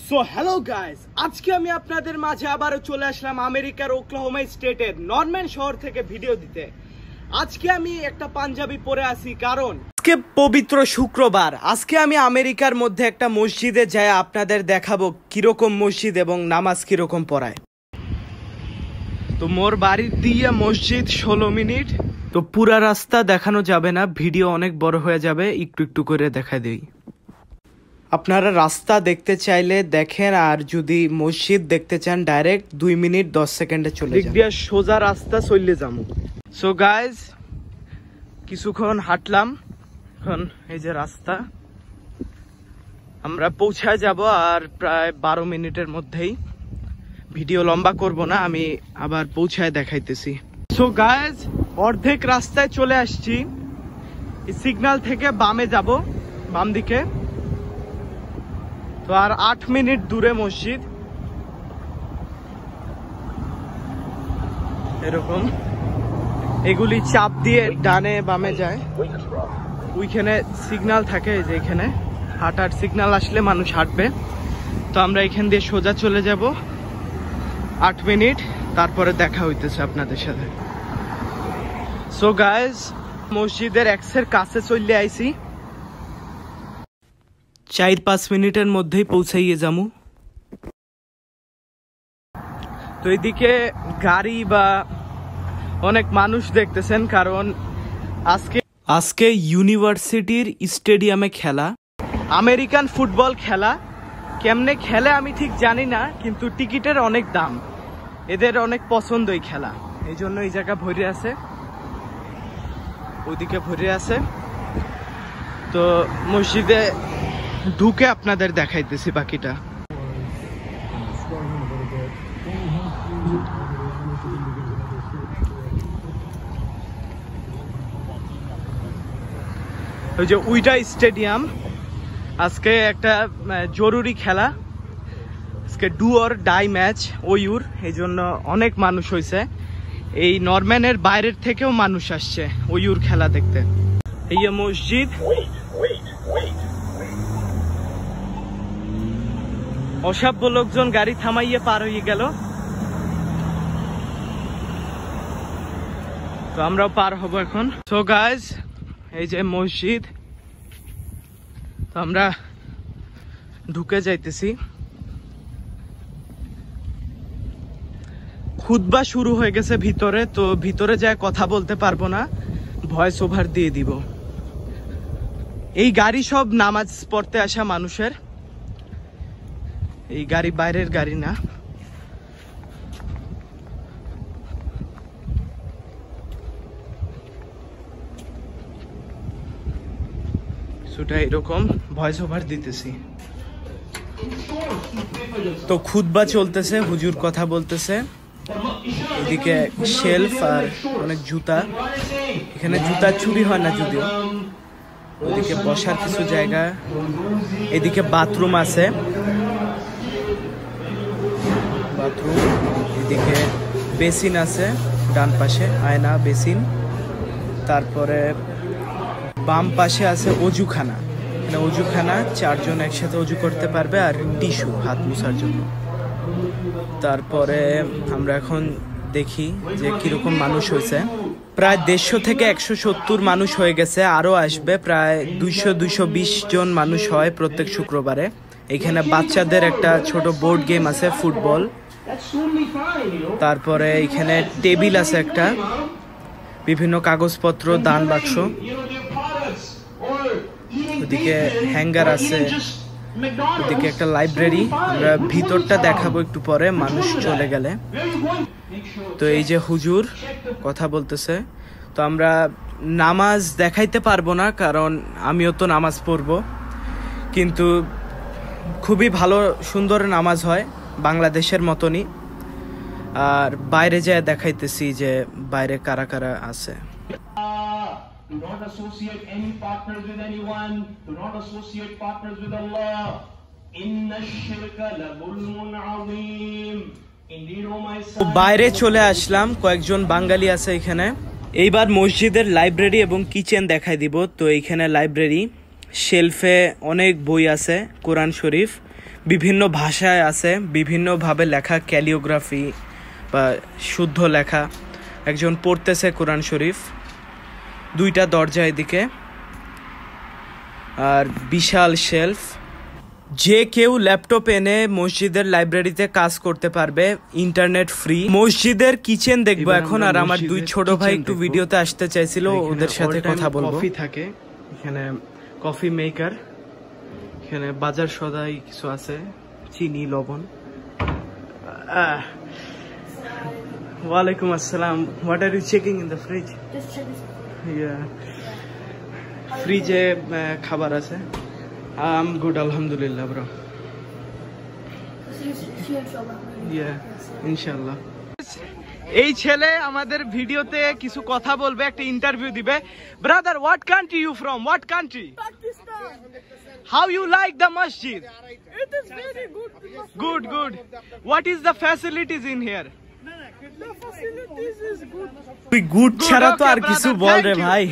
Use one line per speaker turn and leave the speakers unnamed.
So hello guys, আজকে আমি আপনাদের মাঝে আবারও চলে আসলাম আমেরিকার ওকলাহোমা স্টেটের নরম্যান শহর থেকে ভিডিও দিতে। আজকে আমি একটা পাঞ্জাবি পরে আছি কারণ আজকে পবিত্র শুক্রবার। আজকে আমি আমেরিকার মধ্যে একটা মসজিদে যাই আপনাদের দেখাবো কিরকম মসজিদ এবং নামাজ কিরকম পড়ায়। তো মোর বাড়ির দিয়ে মসজিদ 16 মিনিট। তো পুরা রাস্তা দেখানো যাবে না, ভিডিও অনেক বড় হয়ে যাবে, একটু একটু করে দেখা দেই। আপনারা রাস্তা দেখতে চাইলে দেখেন, আর যদি মসজিদ দেখতে চান ডাইরেক্ট 2 মিনিট 10 সেকেন্ডে চলে যান। দিয়া সোজা রাস্তা চলে যাবো। সো গাইজ, কিছুক্ষণ হাঁটলাম, এখন এই যে রাস্তা, আমরা পৌঁছায় যাব আর প্রায় 12 মিনিটের মধ্যেই। ভিডিও লম্বা করব না, আমি আবার পৌঁছায় দেখাইতেছি। সো গাইজ, অর্ধেক রাস্তায় চলে আসছি। সিগন্যাল থেকে বামে যাব, বাম দিকে। তো আর 8 মিনিট দূরে মসজিদ। এরকম এগুলি চাপ দিয়ে ডানে বামে যায়, ওইখানে সিগন্যাল থাকে, যে এখানে হাঁটার সিগন্যাল আসলে মানুষ হাঁটবে। তো আমরা এখান দিয়ে সোজা চলে যাব, 8 মিনিট, তারপরে দেখা হইতেছে আপনাদের সাথে। সো গাইজ, মসজিদের এক্সের কাছে চলে আইছি, 4-5 মিনিটের মধ্যেই পৌঁছাইয়ে যামু। তো এদিকে গাড়ি বা অনেক মানুষ দেখতেছেন, কারণ আজকে ইউনিভার্সিটির স্টেডিয়ামে খেলা, আমেরিকান ফুটবল খেলা। কেমনে খেলে আমি ঠিক জানি না, কিন্তু টিকিটের অনেক দাম, এদের অনেক পছন্দ এই খেলা, এই জন্য এই জায়গা ভরে আছে, ওইদিকে ভরে আছে। তো মসজিদে ঢুকে আপনাদের দেখাইতেছি বাকিটা। ওই যে উইটা স্টেডিয়াম, আজকে একটা জরুরি খেলা, আজকে ডু অর ডাই ম্যাচ ওয়ুর, এই জন্য অনেক মানুষ হয়েছে। এই নরম্যানের বাইরের থেকেও মানুষ আসছে ওয়ুর খেলা দেখতে। এই মসজিদ, অসভ্য লোকজন গাড়ি থামাইয়ে পার হয়ে গেল, তো আমরাও পার হব এখন। সো গাইজ, এই যে মসজিদ, তো আমরা ঢুকে যাইতেছি। খুতবা শুরু হয়ে গেছে ভিতরে, তো ভিতরে যায় কথা বলতে পারবো না, ভয়েস ওভার দিয়ে দিব। এই গাড়ি সব নামাজ পড়তে আসা মানুষের, এই গাড়ি বাইরের গাড়ি না। সেটা এরকম ভয়েস ওভার দিতেছি। তো খুতবা চলতেছে, হুজুর কথা বলতেছে, এদিকে শেলফ আর অনেক জুতা, এখানে জুতা চুরি হয় না যদিও। ওদিকে বসার কিছু জায়গা, এদিকে বাথরুম আছে, বাথরুম, এদিকে বেসিন আছে ডান পাশে, আয়না বেসিন। তারপরে বাম পাশে আছে অজুখানা, এখানে অজুখানা, 4 জন একসাথে অজু করতে পারবে, আর টিস্যু হাত মোছার জন্য। তারপরে আমরা এখন দেখি যে কিরকম মানুষ হয়েছে। প্রায় 150 থেকে 170 মানুষ হয়ে গেছে, আরো আসবে, প্রায় 200-220 জন মানুষ হয় প্রত্যেক শুক্রবারে। এখানে বাচ্চাদের একটা ছোট বোর্ড গেম আছে, ফুটবল। তারপরে এখানে টেবিল আছে একটা, বিভিন্ন কাগজপত্র, দান বাক্স, ওদিকে হ্যাঙ্গার আছে, ওদিকে একটা লাইব্রেরি। আমরা ভিতরটা দেখাবো একটু পরে, মানুষ চলে গেলে। তো এই যে হুজুর কথা বলতেছে। তো আমরা নামাজ দেখাইতে পারবো না, কারণ আমিও তো নামাজ পড়বো, কিন্তু খুবই ভালো সুন্দর নামাজ হয়, বাংলাদেশের মতনই। আর বাইরে যায় দেখাইতেছি যে বাইরে কারা কারা আছে।
Do not associate any partners with anyone. Do not associate partners with Allah. Inna ash-shirka la zulmun azim. Indeed, O my son.
বাইরে চলে আসলাম, কয়েকজন বাঙালি আছে এখানে। এইবার মসজিদের লাইব্রেরি এবং কিচেন দেখাই দিব। তো এইখানে লাইব্রেরি, শেলফে অনেক বই আছে, কোরআন শরীফ, বিভিন্ন ভাষায় আছে, বিভিন্নভাবে লেখা, ক্যালিওগ্রাফি বা শুদ্ধ লেখা। একজন পড়তেছে কোরআন শরীফ, দুইটা দরজা এদিকে, আর বিশাল শেলফ। যে কেউ ল্যাপটপ এনে মসজিদের লাইব্রেরিতে কাজ করতে পারবে, ইন্টারনেট ফ্রি। মসজিদের কিচেন দেখবো এখন, আর আমার দুই ছোট ভাই একটু ভিডিওতে আসতে চাইছিল, ওদের সাথে কথা বলবো। কফি থাকে এখানে, কফি মেকার, এখানে বাজার সদাই কিছু আছে, চিনি, লবণ। ওয়ালাইকুম আসসালাম। What are you checking in the fridge? ফ্রিজে খাবার আছে। I'm good, alhamdulillah, bro. Yeah, inshallah. এই ছেলে আমাদের ভিডিওতে কিছু কথা বলবে, একটা ইন্টারভিউ দিবে। Brother, what country you from? What country?
Pakistan.
How you like the masjid?
It is very good.
Good, good. What is the facilities in here?
The facilities is good.
তুই গুড ছাড়া তো আর কিছু বল রে ভাই।